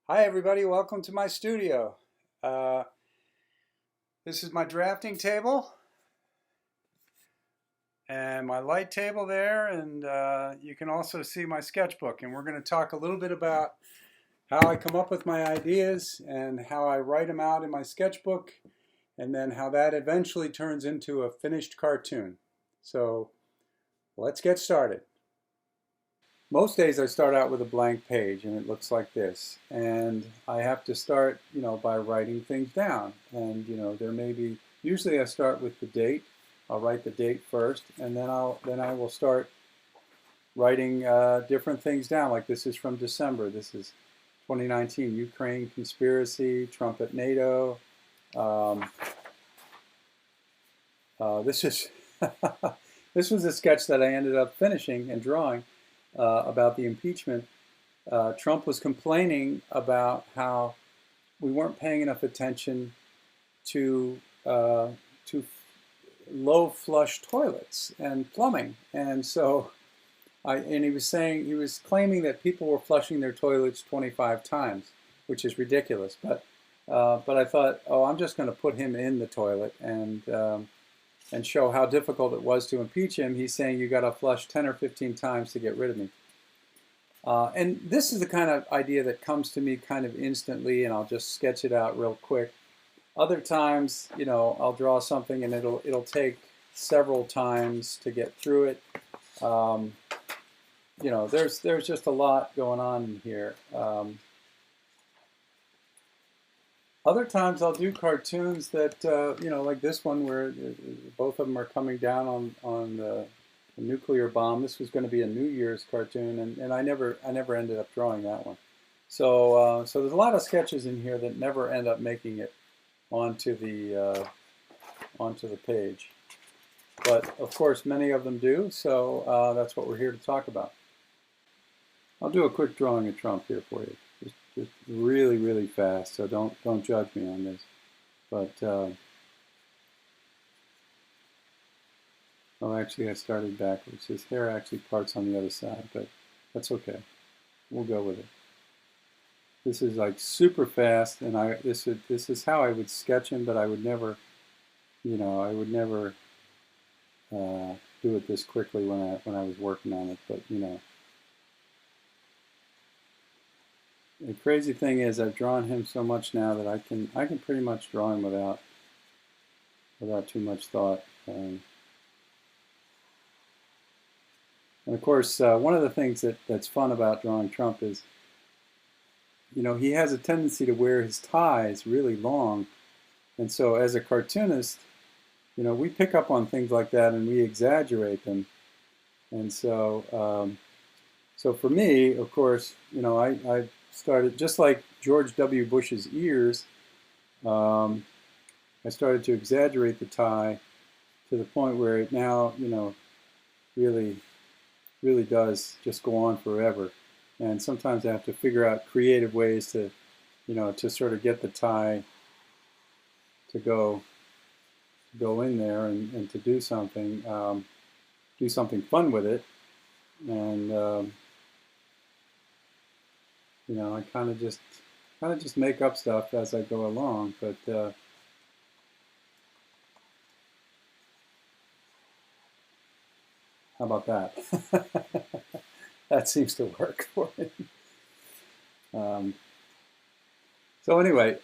Hi everybody, welcome to my studio. Uh, this is my drafting table and my light table there, and you can also see my sketchbook. And we're going to talk a little bit about how I come up with my ideas and how I write them out in my sketchbook, and then how that eventually turns into a finished cartoon. So let's get started. Most days I start out with a blank page and it looks like this. And I have to start, by writing things down. And, there may be, usually I start with the date. I'll write the date first, and then I will start writing different things down. Like this is from December. This is 2019, Ukraine conspiracy, Trump at NATO. Um, this is this was a sketch that I ended up finishing and drawing about the impeachment. Trump was complaining about how we weren't paying enough attention to low flush toilets and plumbing, and so he was claiming that people were flushing their toilets 25 times, which is ridiculous. But I thought, oh, I'm just going to put him in the toilet and show how difficult it was to impeach him. He's saying you got to flush 10 or 15 times to get rid of me. And this is the kind of idea that comes to me kind of instantly, and I'll just sketch it out real quick. Other times, I'll draw something and it'll take several times to get through it. There's just a lot going on in here. Other times I'll do cartoons that, like this one where both of them are coming down on the nuclear bomb. This was going to be a New Year's cartoon, and I never ended up drawing that one. So there's a lot of sketches in here that never end up making it onto the page. But of course, many of them do. So that's what we're here to talk about. I'll do a quick drawing of Trump here for you. Just really, really fast, so don't judge me on this. But actually, I started backwards. His hair actually parts on the other side, but that's okay. We'll go with it. This is like super fast, and this is how I would sketch him, but I would never, do it this quickly when I was working on it. But the crazy thing is, I've drawn him so much now that I can pretty much draw him without too much thought. And of course, one of the things that's fun about drawing Trump is, he has a tendency to wear his ties really long, and so as a cartoonist, we pick up on things like that and we exaggerate them, and so so for me, of course, I started just like George W. Bush's ears. I started to exaggerate the tie to the point where it now, really, really does just go on forever. And sometimes I have to figure out creative ways to, to sort of get the tie to go in there and to do something fun with it. And I kind of just make up stuff as I go along, but how about that? That seems to work for me. So anyway,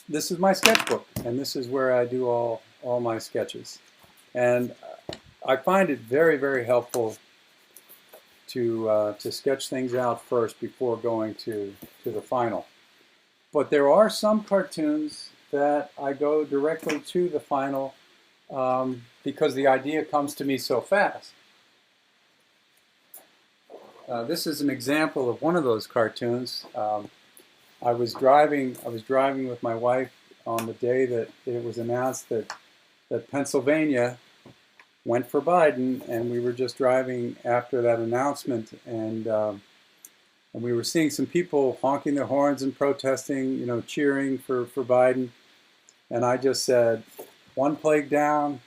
this is my sketchbook, and this is where I do all my sketches. And I find it very, very helpful to sketch things out first before going to the final. But there are some cartoons that I go directly to the final because the idea comes to me so fast. This is an example of one of those cartoons. I was driving with my wife on the day that it was announced that Pennsylvania went for Biden, and we were just driving after that announcement, and we were seeing some people honking their horns and protesting, cheering for Biden, and I just said, "One plague down,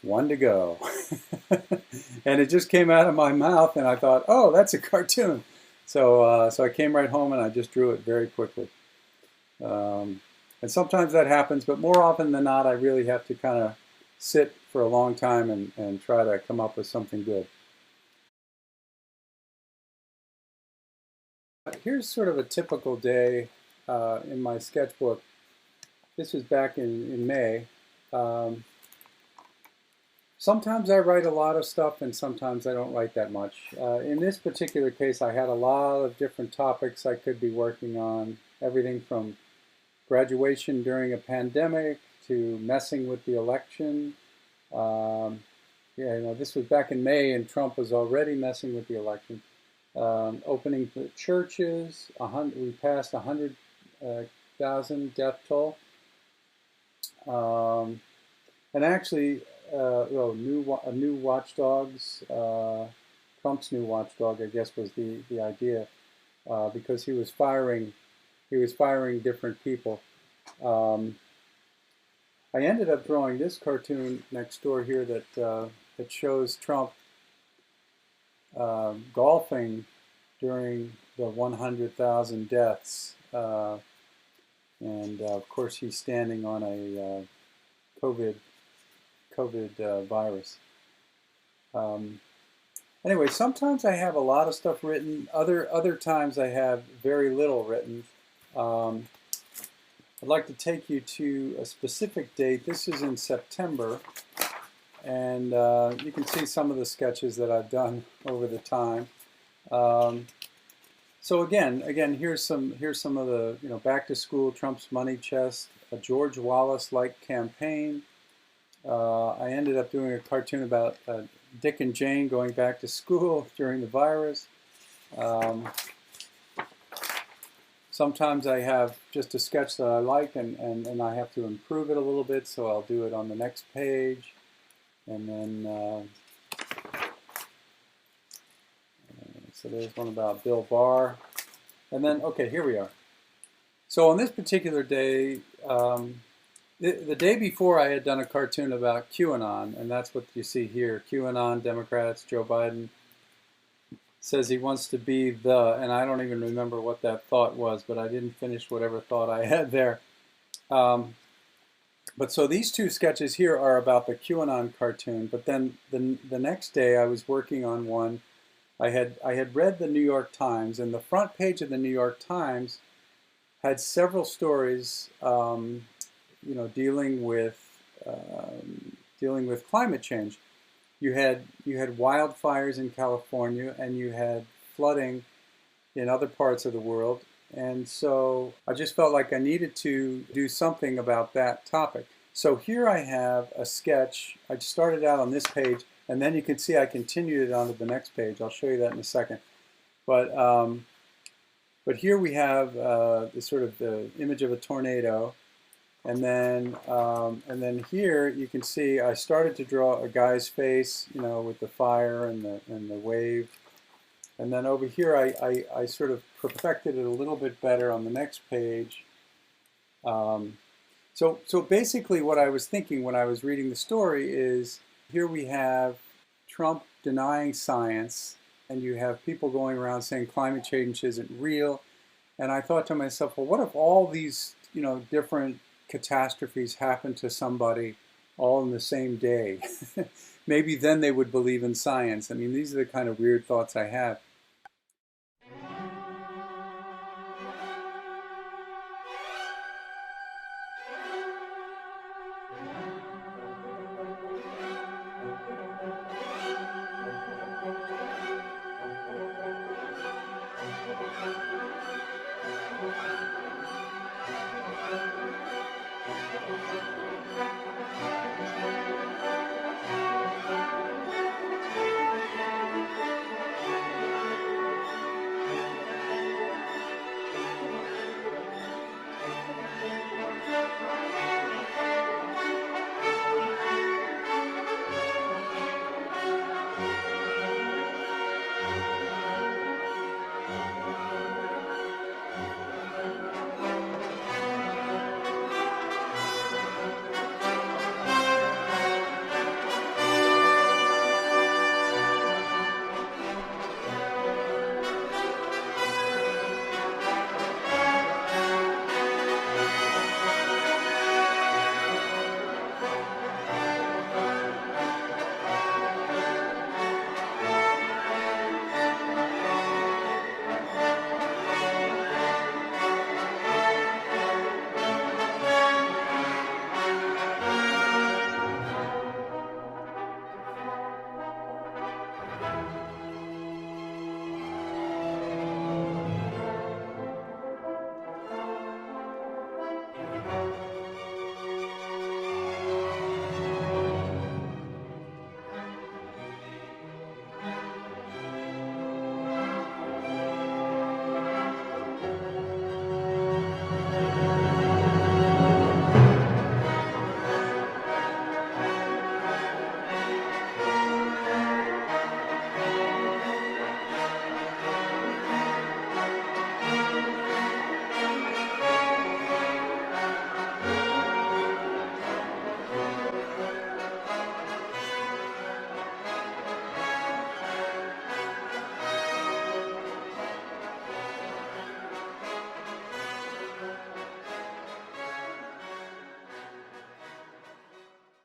one to go." And it just came out of my mouth, and I thought, oh, that's a cartoon. So I came right home and I just drew it very quickly. Um, and sometimes that happens, but more often than not, I really have to kind of sit for a long time and try to come up with something good. Here's sort of a typical day in my sketchbook. This was back in May. Um, Sometimes I write a lot of stuff and sometimes I don't write that much. In this particular case, I had a lot of different topics I could be working on. Everything from graduation during a pandemic to messing with the election. Um, yeah, this was back in May and Trump was already messing with the election. Opening the churches, we passed 100,000 death toll. Um, and actually, new watchdogs. Trump's new watchdog, I guess, was the idea because he was firing different people. Um, I ended up drawing this cartoon next door here that shows Trump golfing during the 100,000 deaths, and of course he's standing on a COVID virus. Um, Anyway, sometimes I have a lot of stuff written. Other times I have very little written. Um, I'd like to take you to a specific date. This is in September, and you can see some of the sketches that I've done over the time. So again, here's some of the back to school, Trump's money chest, a George Wallace-like campaign. I ended up doing a cartoon about Dick and Jane going back to school during the virus. Sometimes I have just a sketch that I like and I have to improve it a little bit, so I'll do it on the next page. And then, so there's one about Bill Barr. And then, okay, here we are. So on this particular day, the day before I had done a cartoon about QAnon, and that's what you see here. QAnon, Democrats, Joe Biden says he wants to be and I don't even remember what that thought was, but I didn't finish whatever thought I had there. But so these two sketches here are about the QAnon cartoon, but then the next day I was working on one. I had read the New York Times, and the front page of the New York Times had several stories dealing with climate change. You had wildfires in California, and you had flooding in other parts of the world, and so I just felt like I needed to do something about that topic. So here I have a sketch. I started out on this page, and then you can see I continued it onto the next page. I'll show you that in a second. But here we have the image of a tornado. And then here you can see I started to draw a guy's face, with the fire and the wave. And then over here I sort of perfected it a little bit better on the next page. So basically what I was thinking when I was reading the story is here we have Trump denying science, and you have people going around saying climate change isn't real. And I thought to myself, well, what if all these different catastrophes happen to somebody all in the same day? Maybe then they would believe in science. I mean, these are the kind of weird thoughts I have.